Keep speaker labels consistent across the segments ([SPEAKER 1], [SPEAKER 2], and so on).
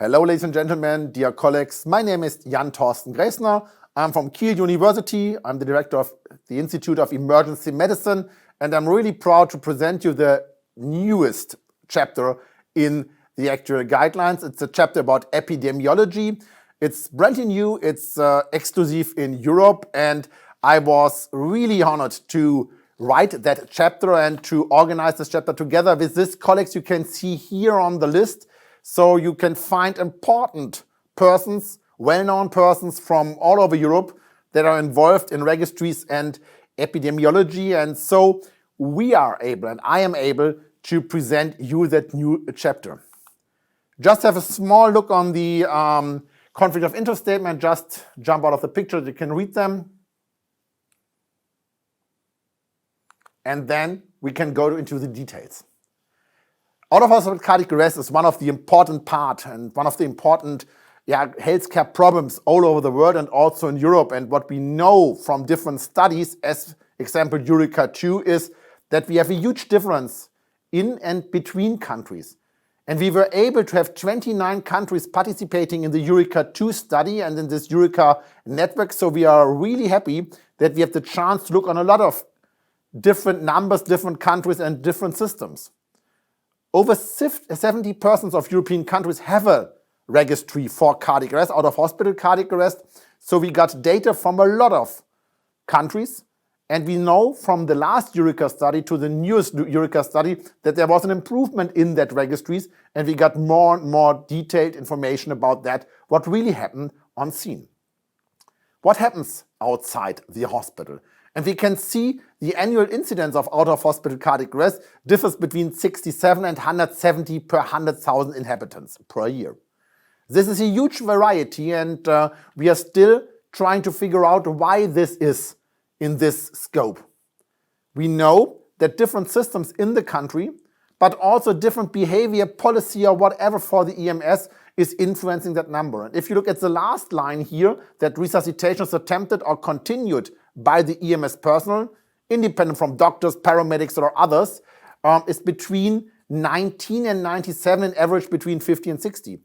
[SPEAKER 1] Hello, ladies and gentlemen, dear colleagues. My name is Jan Thorsten Gräßner. I'm from Kiel University. I'm the director of the Institute of Emergency Medicine, and I'm really proud to present you the newest chapter in the actual guidelines. It's a chapter about epidemiology. It's brand new, it's exclusive in Europe, and I was really honored to write that chapter and to organize this chapter together with these colleagues you can see here on the list. So you can find important persons, well-known persons from all over Europe that are involved in registries and epidemiology. And so we are able, and I am able, to present you that new chapter. Just have a small look on the conflict of interest statement. Just jump out of the picture, you can read them. And then we can go into the details. Out-of-hospital cardiac arrest is one of the important part and one of the important healthcare problems all over the world and also in Europe. And what we know from different studies, as example Eureka 2, is that we have a huge difference in and between countries. And we were able to have 29 countries participating in the Eureka 2 study and in this Eureka network. So we are really happy that we have the chance to look on a lot of different numbers, different countries and different systems. Over 70% of European countries have a registry for cardiac arrest, out-of-hospital cardiac arrest. So we got data from a lot of countries. And we know from the last Eureka study to the newest Eureka study that there was an improvement in that registries. And we got more and more detailed information about that, what really happened on scene. What happens outside the hospital? And we can see the annual incidence of out-of-hospital cardiac arrest differs between 67 and 170 per 100,000 inhabitants per year. This is a huge variety, and we are still trying to figure out why this is in this scope. We know that different systems in the country, but also different behavior, policy or whatever for the EMS is influencing that number. And if you look at the last line here, that resuscitation is attempted or continued by the EMS personnel, independent from doctors, paramedics or others, is between 19 and 97, and average between 50 and 60.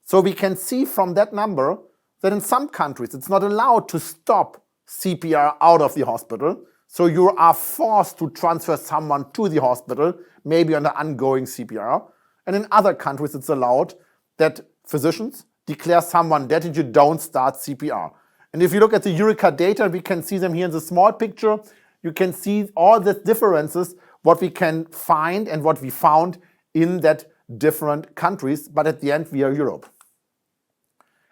[SPEAKER 1] So we can see from that number that in some countries it's not allowed to stop CPR out of the hospital. So you are forced to transfer someone to the hospital, maybe under ongoing CPR. And in other countries it's allowed that physicians declare someone dead and you don't start CPR. And if you look at the Eureka data, we can see them here in the small picture. You can see all the differences, what we can find and what we found in that different countries. But at the end, we are Europe.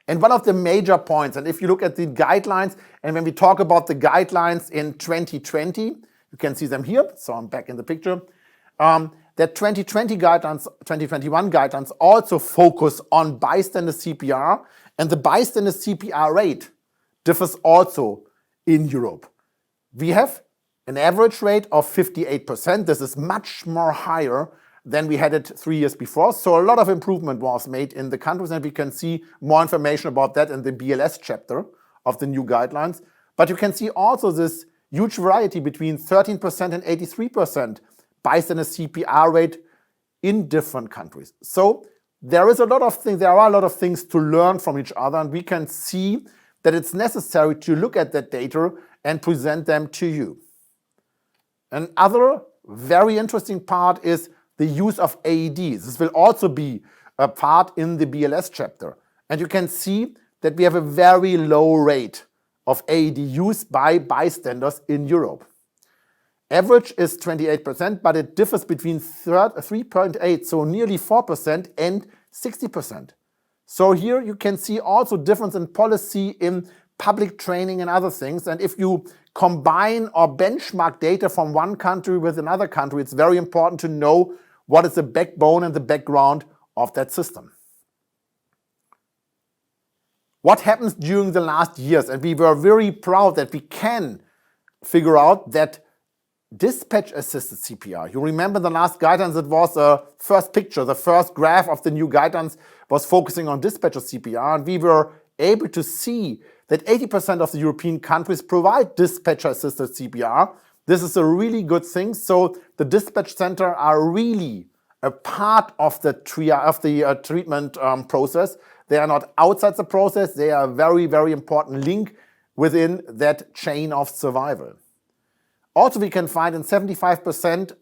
[SPEAKER 1] And one of the major points, and if you look at the guidelines, and when we talk about the guidelines in 2020, you can see them here. So I'm back in the picture. That 2020 guidelines, 2021 guidelines also focus on bystander CPR, and the bystander CPR rate differs also in Europe. We have an average rate of 58%. This is much more higher than we had it 3 years before. So a lot of improvement was made in the countries, and we can see more information about that in the BLS chapter of the new guidelines. But you can see also this huge variety between 13% and 83% bystander CPR rate in different countries. So there are a lot of things to learn from each other, and we can see that it's necessary to look at that data and present them to you. Another very interesting part is the use of AEDs. This will also be a part in the BLS chapter. And you can see that we have a very low rate of AED use by bystanders in Europe. Average is 28%, but it differs between 3.8, so nearly 4%, and 60%. So here you can see also difference in policy, in public training and other things. And if you combine or benchmark data from one country with another country, it's very important to know what is the backbone and the background of that system. What happens during the last years? And we were very proud that we can figure out that dispatch-assisted CPR. You remember the last guidance, it was a first picture, the first graph of the new guidance was focusing on dispatcher CPR, and we were able to see that 80% of the European countries provide dispatcher-assisted CPR. This is a really good thing. So the dispatch center are really a part of the treatment process. They are not outside the process. They are a very, very important link within that chain of survival. Also, we can find in 75%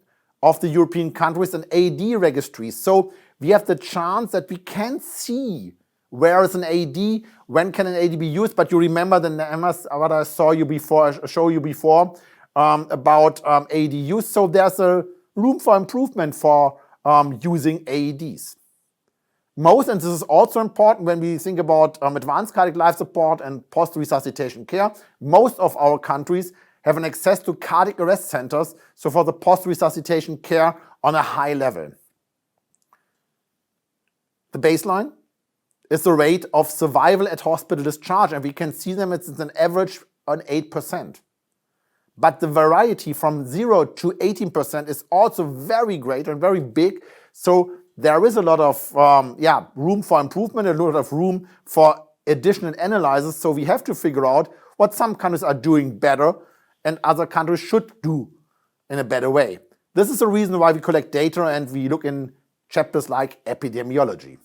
[SPEAKER 1] of the European countries an AD registry. So we have the chance that we can see where is an AD, when can an AD be used. But you remember the numbers what I show you before about AD use. So there's a room for improvement for using AEDs. Most, and this is also important when we think about advanced cardiac life support and post-resuscitation care, most of our countries have an access to cardiac arrest centers, so for the post-resuscitation care on a high level. The baseline is the rate of survival at hospital discharge, and we can see them, it's an average on 8%. But the variety from 0 to 18% is also very great and very big, so there is a lot of room for improvement, a lot of room for additional analysis, so we have to figure out what some countries are doing better and other countries should do in a better way. This is the reason why we collect data and we look in chapters like epidemiology.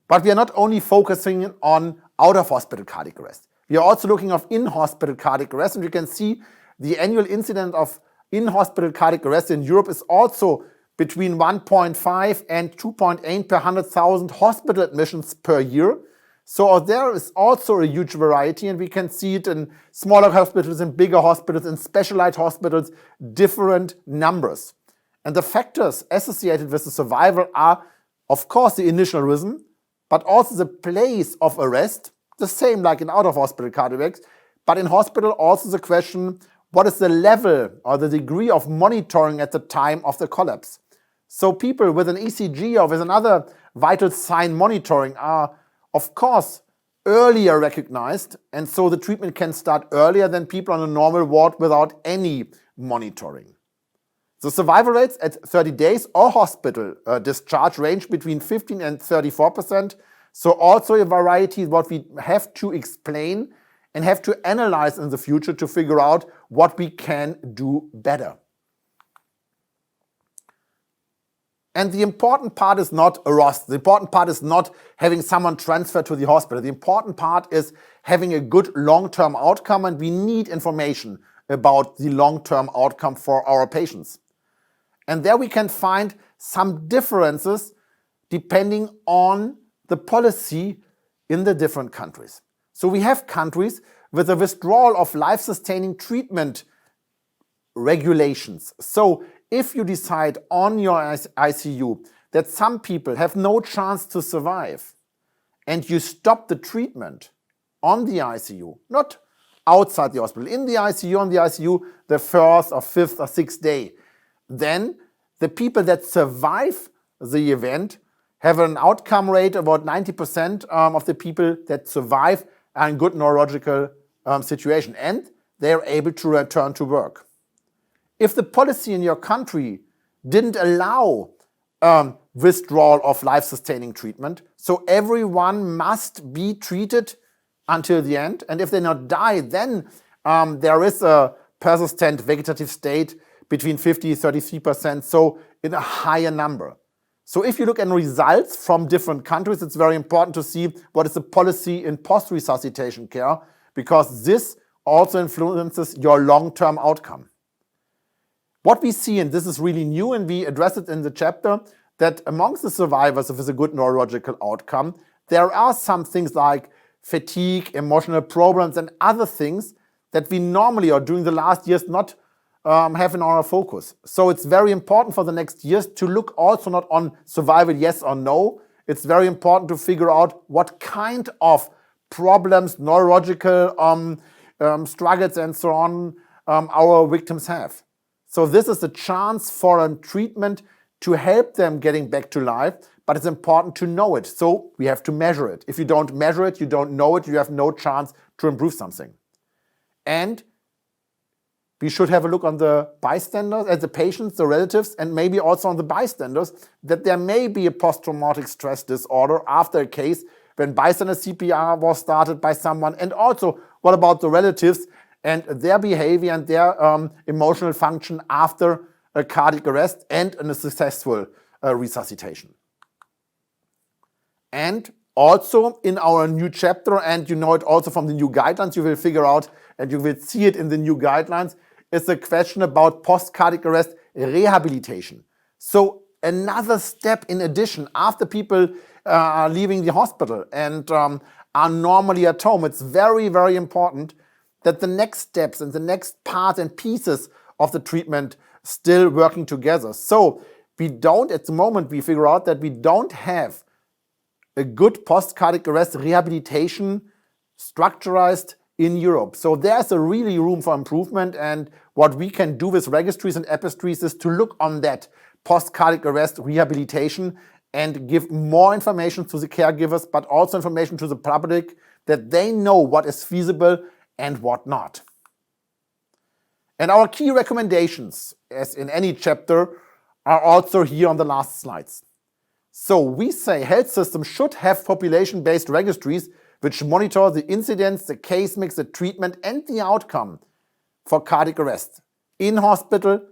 [SPEAKER 1] But we are not only focusing on out-of-hospital cardiac arrest. We are also looking at in-hospital cardiac arrest, and you can see the annual incidence of in-hospital cardiac arrest in Europe is also between 1.5 and 2.8 per 100,000 hospital admissions per year. So there is also a huge variety, and we can see it in smaller hospitals, in bigger hospitals, in specialized hospitals, different numbers. And the factors associated with the survival are, of course, the initial rhythm, but also the place of arrest, the same like in out-of-hospital cardiacs, but in hospital also the question, what is the level or the degree of monitoring at the time of the collapse? So people with an ECG or with another vital sign monitoring are, of course, earlier recognized, and so the treatment can start earlier than people on a normal ward without any monitoring. The survival rates at 30 days or hospital discharge range between 15 and 34%. So also a variety what we have to explain and have to analyze in the future to figure out what we can do better. And the important part is not a ROS. The important part is not having someone transferred to the hospital. The important part is having a good long-term outcome, and we need information about the long-term outcome for our patients. And there we can find some differences depending on the policy in the different countries. So we have countries with a withdrawal of life-sustaining treatment regulations. So if you decide on your ICU that some people have no chance to survive and you stop the treatment on the ICU, not outside the hospital, in the ICU, on the ICU, the first or fifth or sixth day, then the people that survive the event have an outcome rate about 90% of the people that survive are in good neurological situation and they are able to return to work. If the policy in your country didn't allow withdrawal of life-sustaining treatment, so everyone must be treated until the end, and if they not die, then there is a persistent vegetative state between 50 and 33%, so in a higher number. So if you look at results from different countries, it's very important to see what is the policy in post-resuscitation care, because this also influences your long-term outcome. What we see, and this is really new and we address it in the chapter, that amongst the survivors with a good neurological outcome, there are some things like fatigue, emotional problems and other things that we normally or during the last years not have in our focus. So it's very important for the next years to look also not on survival yes or no. It's very important to figure out what kind of problems, neurological struggles and so on our victims have. So this is a chance for a treatment to help them getting back to life, but it's important to know it. So we have to measure it. If you don't measure it, you don't know it, you have no chance to improve something. And we should have a look on the bystanders, at the patients, the relatives, and maybe also on the bystanders, that there may be a post-traumatic stress disorder after a case when bystander CPR was started by someone. And also, what about the relatives and their behavior and their emotional function after a cardiac arrest and a successful resuscitation. And also in our new chapter, and you know it also from the new guidelines, you will figure out and you will see it in the new guidelines, is a question about post-cardiac arrest rehabilitation. So another step in addition, after people are leaving the hospital and are normally at home, it's very, very important that the next steps and the next parts and pieces of the treatment still working together. So we don't, at the moment, we figure out that we don't have a good post-cardiac arrest rehabilitation structurized in Europe. So there's a really room for improvement, and what we can do with registries and epistries is to look on that post-cardiac arrest rehabilitation and give more information to the caregivers, but also information to the public that they know what is feasible and what not. And our key recommendations, as in any chapter, are also here on the last slides. So we say health systems should have population-based registries which monitor the incidence, the case mix, the treatment, and the outcome for cardiac arrest in hospital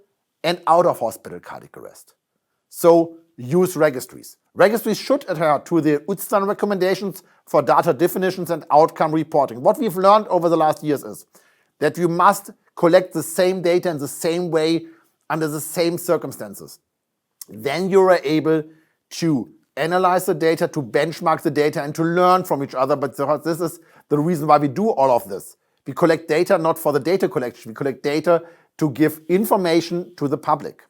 [SPEAKER 1] and out of hospital cardiac arrest. So use registries. Registries should adhere to the UTSTAN recommendations for data definitions and outcome reporting. What we've learned over the last years is that you must collect the same data in the same way under the same circumstances. Then you are able to analyze the data, to benchmark the data, and to learn from each other. But this is the reason why we do all of this. We collect data not for the data collection. We collect data to give information to the public.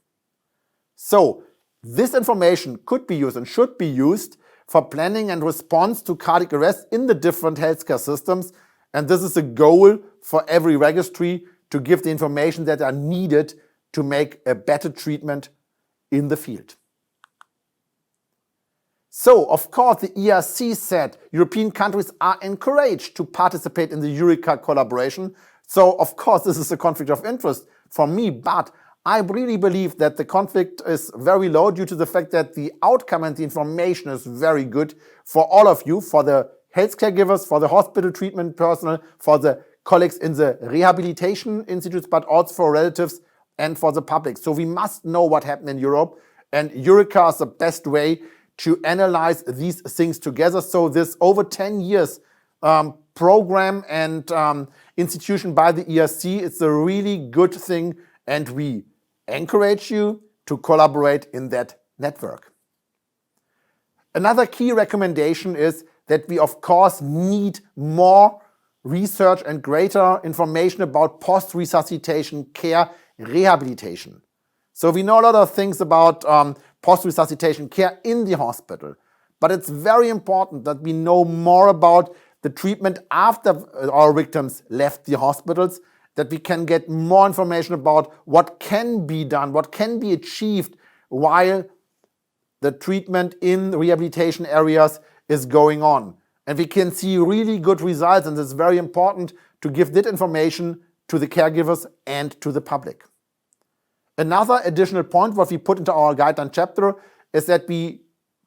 [SPEAKER 1] So this information could be used and should be used for planning and response to cardiac arrest in the different healthcare systems. And this is a goal for every registry, to give the information that are needed to make a better treatment in the field. So, of course, the ERC said European countries are encouraged to participate in the EUREKA collaboration. So, of course, this is a conflict of interest for me, but I really believe that the conflict is very low due to the fact that the outcome and the information is very good for all of you, for the healthcare givers, for the hospital treatment personnel, for the colleagues in the rehabilitation institutes, but also for relatives and for the public. So we must know what happened in Europe, and EUREKA is the best way to analyze these things together. So this over 10 years program and institution by the ERC, it's a really good thing, and we encourage you to collaborate in that network. Another key recommendation is that we, of course, need more research and greater information about post-resuscitation care rehabilitation. So we know a lot of things about post-resuscitation care in the hospital, but it's very important that we know more about the treatment after our victims left the hospitals, that we can get more information about what can be done, what can be achieved while the treatment in rehabilitation areas is going on. And we can see really good results, and it's very important to give that information to the caregivers and to the public. Another additional point, what we put into our guideline chapter, is that we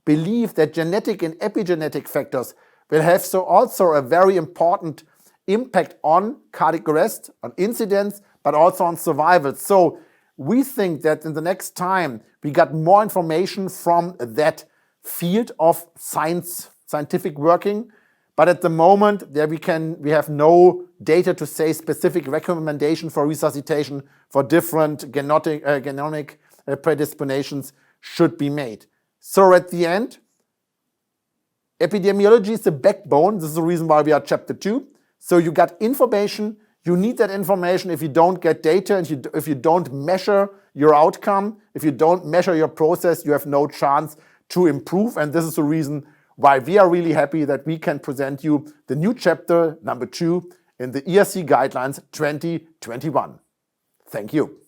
[SPEAKER 1] believe that genetic and epigenetic factors will have also a very important impact on cardiac arrest, on incidence, but also on survival. So we think that in the next time we got more information from that field of scientific working, but at the moment there we have no data to say specific recommendation for resuscitation for different genomic predispositions should be made. So at the end, epidemiology is the backbone. This is the reason why we are chapter 2. So you got information, you need that information. If you don't get data and if you don't measure your outcome, if you don't measure your process, you have no chance to improve. And this is the reason why we are really happy that we can present you the new chapter number 2 in the ERC Guidelines 2021. Thank you.